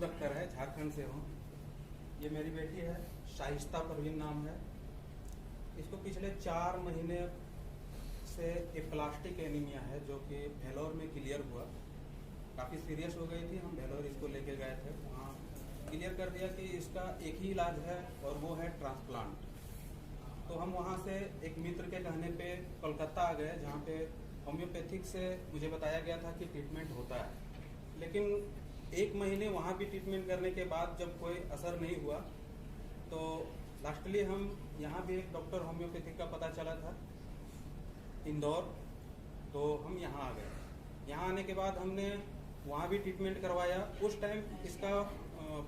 मसूद अख्तर है, झारखंड से हूँ। ये मेरी बेटी है, शाइस्ता परवीन नाम है। इसको पिछले 4 महीने से एप्लास्टिक एनीमिया है, जो कि भेलोर में क्लियर हुआ। काफ़ी सीरियस हो गई थी, हम भेलोर इसको लेके गए थे, वहाँ क्लियर कर दिया कि इसका एक ही इलाज है और वो है ट्रांसप्लांट। तो हम वहाँ से एक मित्र के कहने पे कोलकाता आ गए, जहाँ पे होम्योपैथिक से मुझे बताया गया था कि ट्रीटमेंट होता है। लेकिन 1 महीने वहाँ भी ट्रीटमेंट करने के बाद जब कोई असर नहीं हुआ, तो लास्टली हम यहाँ भी एक डॉक्टर होम्योपैथिक का पता चला था इंदौर, तो हम यहाँ आ गए। यहाँ आने के बाद हमने वहाँ भी ट्रीटमेंट करवाया। उस टाइम इसका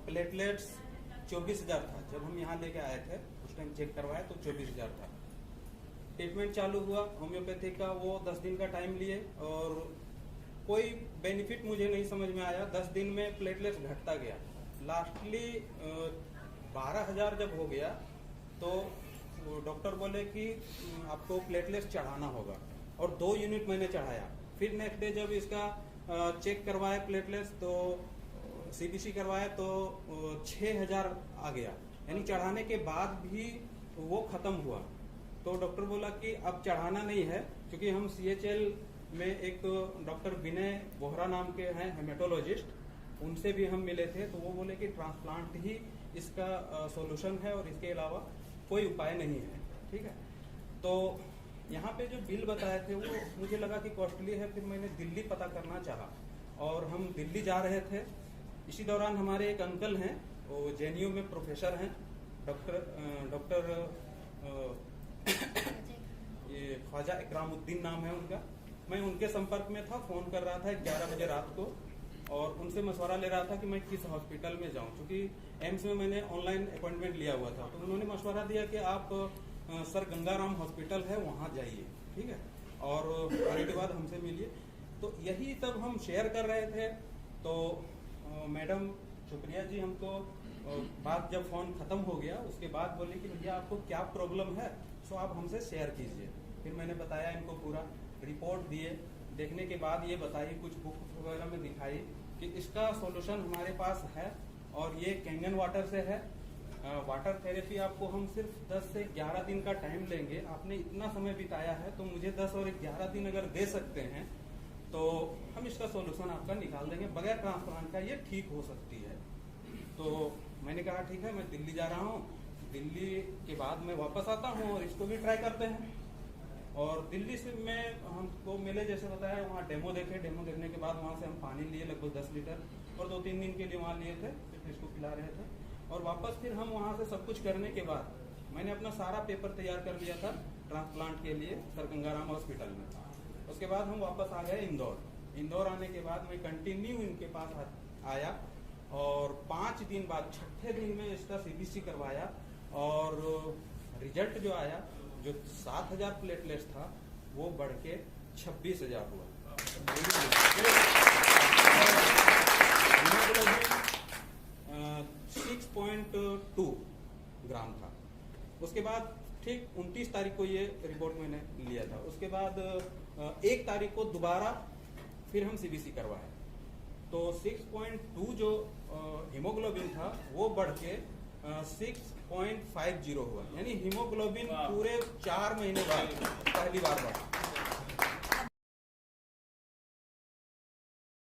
प्लेटलेट्स 24,000 था। जब हम यहाँ लेके आए थे उस टाइम चेक करवाया तो 24,000 था। ट्रीटमेंट चालू हुआ होम्योपैथिक का, वो 10 दिन का टाइम लिए और कोई बेनिफिट मुझे नहीं समझ में आया। 10 दिन में प्लेटलेट्स घटता गया। लास्टली 12,000 जब हो गया तो डॉक्टर बोले कि आपको प्लेटलेट्स चढ़ाना होगा, और 2 यूनिट मैंने चढ़ाया। फिर नेक्स्ट डे जब इसका चेक करवाया प्लेटलेट्स, तो सीबीसी करवाया तो 6,000 आ गया, यानी चढ़ाने के बाद भी वो खत्म हुआ। तो डॉक्टर बोला कि अब चढ़ाना नहीं है, क्योंकि हम CHL में एक डॉक्टर विनय बोहरा नाम के हैं हेमेटोलॉजिस्ट, उनसे भी हम मिले थे। तो वो बोले कि ट्रांसप्लांट ही इसका सॉल्यूशन है और इसके अलावा कोई उपाय नहीं है। ठीक है, तो यहाँ पे जो बिल बताए थे वो मुझे लगा कि कॉस्टली है। फिर मैंने दिल्ली पता करना चाहा और हम दिल्ली जा रहे थे। इसी दौरान हमारे एक अंकल हैं, वो JNU में प्रोफेसर हैं, डॉक्टर ये ख्वाजा इकरामुद्दीन नाम है उनका। मैं उनके संपर्क में था, फोन कर रहा था 11 बजे रात को, और उनसे मशवरा ले रहा था कि मैं किस हॉस्पिटल में जाऊं, क्योंकि एम्स में मैंने ऑनलाइन अपॉइंटमेंट लिया हुआ था। तो उन्होंने मशवरा दिया कि आप सर गंगाराम हॉस्पिटल है वहाँ जाइए, ठीक है, और आने के बाद हमसे मिलिए। तो यही तब हम शेयर कर रहे थे, तो मैडम सुप्रिया जी हमको बात जब फोन खत्म हो गया उसके बाद बोली कि भैया आपको क्या प्रॉब्लम है, सो आप हमसे शेयर कीजिए। फिर मैंने बताया इनको, पूरा रिपोर्ट दिए। देखने के बाद ये बताई, कुछ बुक वगैरह में दिखाई कि इसका सॉल्यूशन हमारे पास है, और ये कैंगन वाटर से है। वाटर थेरेपी आपको हम सिर्फ 10 से 11 दिन का टाइम लेंगे। आपने इतना समय बिताया है, तो मुझे 10 और 11 दिन अगर दे सकते हैं तो हम इसका सॉल्यूशन आपका निकाल देंगे, बगैर ट्रांसप्लांट का ये ठीक हो सकती है। तो मैंने कहा ठीक है, मैं दिल्ली जा रहा हूँ, दिल्ली के बाद मैं वापस आता हूँ और इसको भी ट्राई करते हैं। और दिल्ली से मैं हमको मिले, जैसे बताया, वहाँ डेमो देखे। डेमो देखने के बाद वहाँ से हम पानी लिए लगभग 10 लीटर, और 2-3 दिन के लिए वहाँ लिए थे, फिर इसको पिला रहे थे। और वापस फिर हम वहाँ से सब कुछ करने के बाद मैंने अपना सारा पेपर तैयार कर लिया था ट्रांसप्लांट के लिए सर गंगाराम हॉस्पिटल में। उसके बाद हम वापस आ गए इंदौर आने के बाद मैं कंटिन्यू इनके पास आया, और 5 दिन बाद 6ठे दिन में इसका CBC करवाया, और रिजल्ट जो आया, जो 7,000 प्लेटलेट्स था वो बढ़ के 26,000 हुआ। 6.2 ग्राम था। उसके बाद ठीक 29 तारीख को ये रिपोर्ट मैंने लिया था। उसके बाद 1 तारीख को दोबारा फिर हम CBC करवाए, तो 6.2 जो हीमोग्लोबिन था वो बढ़ के 6.50 हुआ, यानी हीमोग्लोबिन पूरे 4 महीने बाद पहली बार बढ़ा।